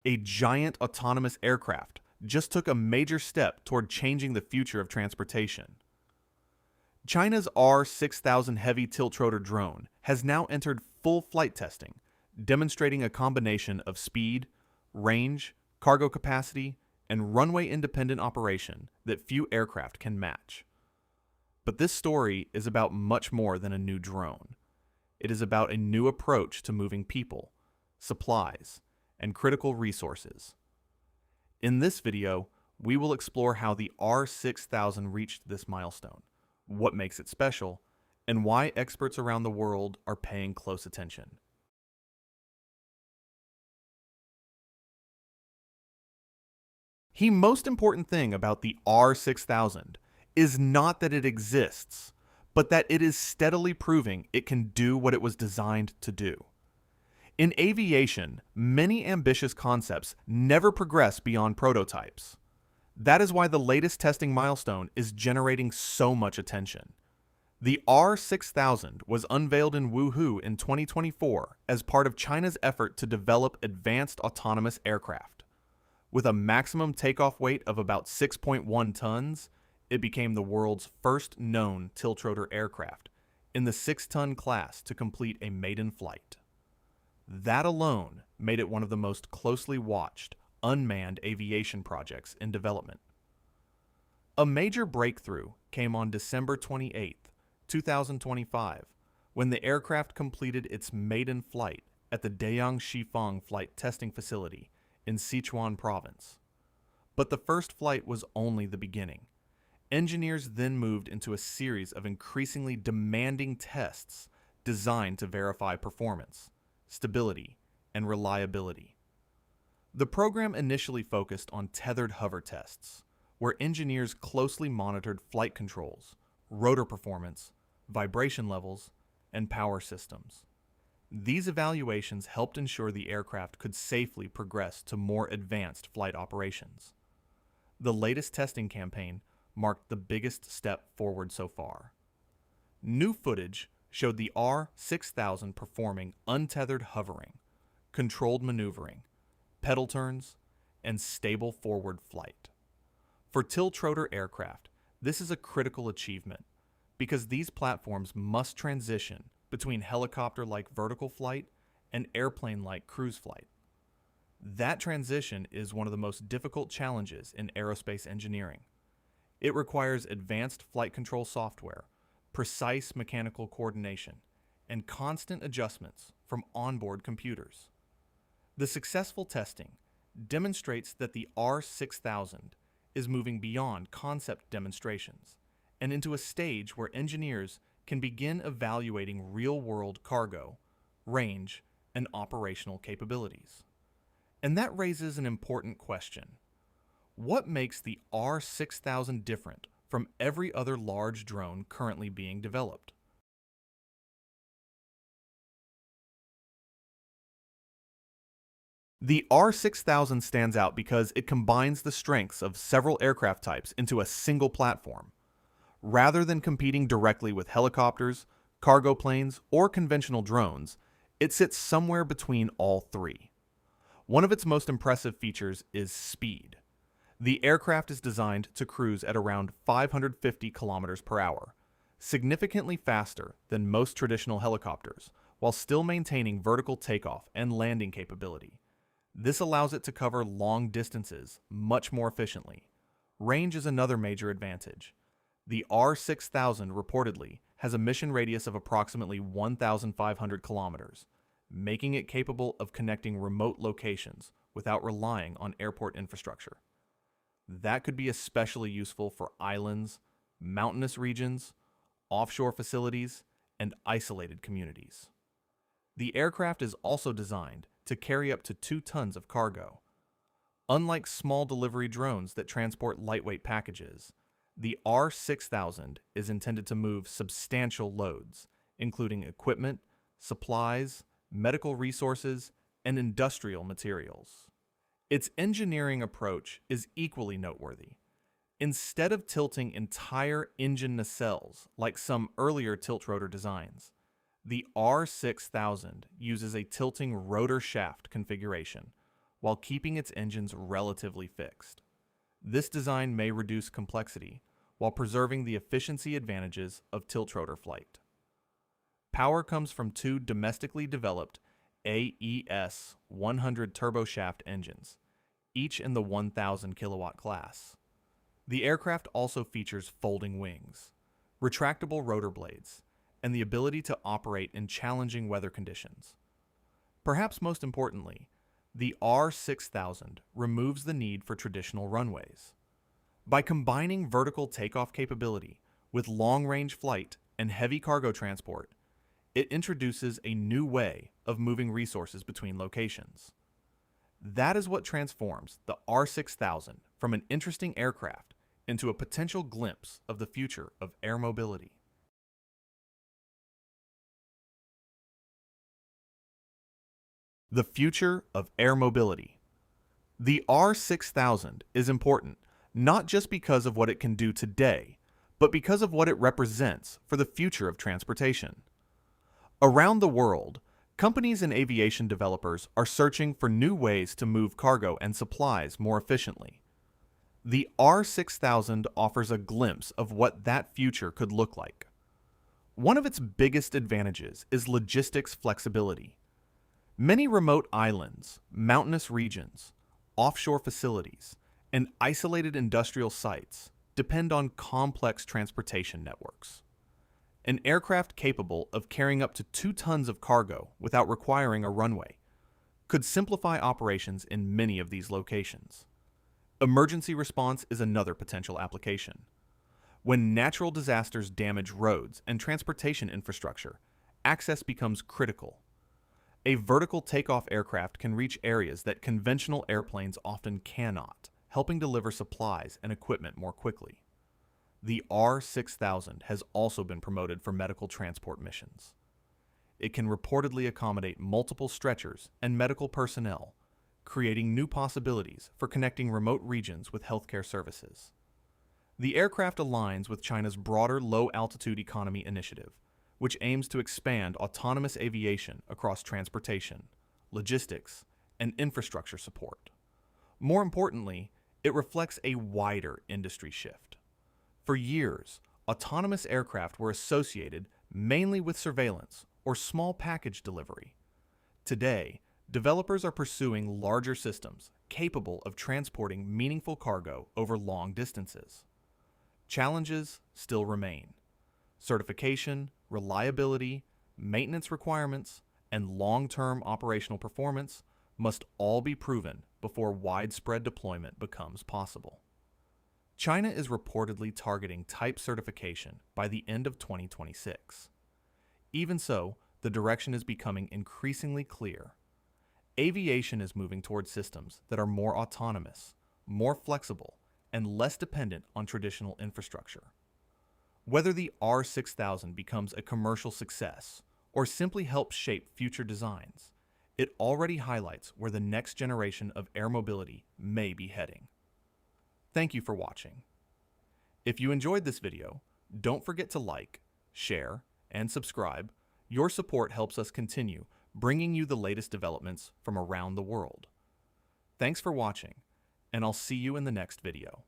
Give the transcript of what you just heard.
A giant autonomous aircraft just took a major step toward changing the future of transportation. China's R6000 heavy tiltrotor drone has now entered full flight testing, demonstrating a combination of speed, range, cargo capacity, and runway-independent operation that few aircraft can match. But this story is about much more than a new drone. It is about a new approach to moving people, supplies, and critical resources. In this video, we will explore how the R6000 reached this milestone, what makes it special, and why experts around the world are paying close attention. The most important thing about the R6000 is not that it exists, but that it is steadily proving it can do what it was designed to do. In aviation, many ambitious concepts never progress beyond prototypes. That is why the latest testing milestone is generating so much attention. The R6000 was unveiled in Wuhu in 2024 as part of China's effort to develop advanced autonomous aircraft. With a maximum takeoff weight of about 6.1 tons, it became the world's first known tiltrotor aircraft in the 6-ton class to complete a maiden flight. That alone made it one of the most closely watched unmanned aviation projects in development. A major breakthrough came on December 28, 2025, when the aircraft completed its maiden flight at the Dayang Shifang Flight Testing Facility in Sichuan Province. But the first flight was only the beginning. Engineers then moved into a series of increasingly demanding tests designed to verify performance, stability, and reliability. The program initially focused on tethered hover tests, where engineers closely monitored flight controls, rotor performance, vibration levels, and power systems. These evaluations helped ensure the aircraft could safely progress to more advanced flight operations. The latest testing campaign marked the biggest step forward so far. New footage showed the R6000 performing untethered hovering, controlled maneuvering, pedal turns, and stable forward flight. For tiltrotor aircraft, this is a critical achievement because these platforms must transition between helicopter-like vertical flight and airplane-like cruise flight. That transition is one of the most difficult challenges in aerospace engineering. It requires advanced flight control software, precise mechanical coordination, and constant adjustments from onboard computers. The successful testing demonstrates that the R6000 is moving beyond concept demonstrations and into a stage where engineers can begin evaluating real-world cargo, range, and operational capabilities. And that raises an important question. What makes the R6000 different from every other large drone currently being developed? The R6000 stands out because it combines the strengths of several aircraft types into a single platform. Rather than competing directly with helicopters, cargo planes, or conventional drones, it sits somewhere between all three. One of its most impressive features is speed. The aircraft is designed to cruise at around 550 kilometers per hour, significantly faster than most traditional helicopters, while still maintaining vertical takeoff and landing capability. This allows it to cover long distances much more efficiently. Range is another major advantage. The R6000 reportedly has a mission radius of approximately 1,500 kilometers, making it capable of connecting remote locations without relying on airport infrastructure. That could be especially useful for islands, mountainous regions, offshore facilities, and isolated communities. The aircraft is also designed to carry up to 2 tons of cargo. Unlike small delivery drones that transport lightweight packages, the R6000 is intended to move substantial loads, including equipment, supplies, medical resources, and industrial materials. Its engineering approach is equally noteworthy. Instead of tilting entire engine nacelles like some earlier tiltrotor designs, the R6000 uses a tilting rotor shaft configuration, while keeping its engines relatively fixed. This design may reduce complexity while preserving the efficiency advantages of tiltrotor flight. Power comes from two domestically developed AES 100 turboshaft engines, each in the 1,000 kilowatt class. The aircraft also features folding wings, retractable rotor blades, and the ability to operate in challenging weather conditions. Perhaps most importantly, the R6000 removes the need for traditional runways. By combining vertical takeoff capability with long-range flight and heavy cargo transport, it introduces a new way of moving resources between locations. That is what transforms the R6000 from an interesting aircraft into a potential glimpse of the future of air mobility. The future of air mobility. The R6000 is important not just because of what it can do today, but because of what it represents for the future of transportation. Around the world, companies and aviation developers are searching for new ways to move cargo and supplies more efficiently. The R6000 offers a glimpse of what that future could look like. One of its biggest advantages is logistics flexibility. Many remote islands, mountainous regions, offshore facilities, and isolated industrial sites depend on complex transportation networks. An aircraft capable of carrying up to 2 tons of cargo without requiring a runway could simplify operations in many of these locations. Emergency response is another potential application. When natural disasters damage roads and transportation infrastructure, access becomes critical. A vertical takeoff aircraft can reach areas that conventional airplanes often cannot, helping deliver supplies and equipment more quickly. The R6000 has also been promoted for medical transport missions. It can reportedly accommodate multiple stretchers and medical personnel, creating new possibilities for connecting remote regions with healthcare services. The aircraft aligns with China's broader low-altitude economy initiative, which aims to expand autonomous aviation across transportation, logistics, and infrastructure support. More importantly, it reflects a wider industry shift. For years, autonomous aircraft were associated mainly with surveillance or small package delivery. Today, developers are pursuing larger systems capable of transporting meaningful cargo over long distances. Challenges still remain. Certification, reliability, maintenance requirements, and long-term operational performance must all be proven before widespread deployment becomes possible. China is reportedly targeting type certification by the end of 2026. Even so, the direction is becoming increasingly clear. Aviation is moving towards systems that are more autonomous, more flexible, and less dependent on traditional infrastructure. Whether the R6000 becomes a commercial success or simply helps shape future designs, it already highlights where the next generation of air mobility may be heading. Thank you for watching. If you enjoyed this video, don't forget to like, share, and subscribe. Your support helps us continue bringing you the latest developments from around the world. Thanks for watching, and I'll see you in the next video.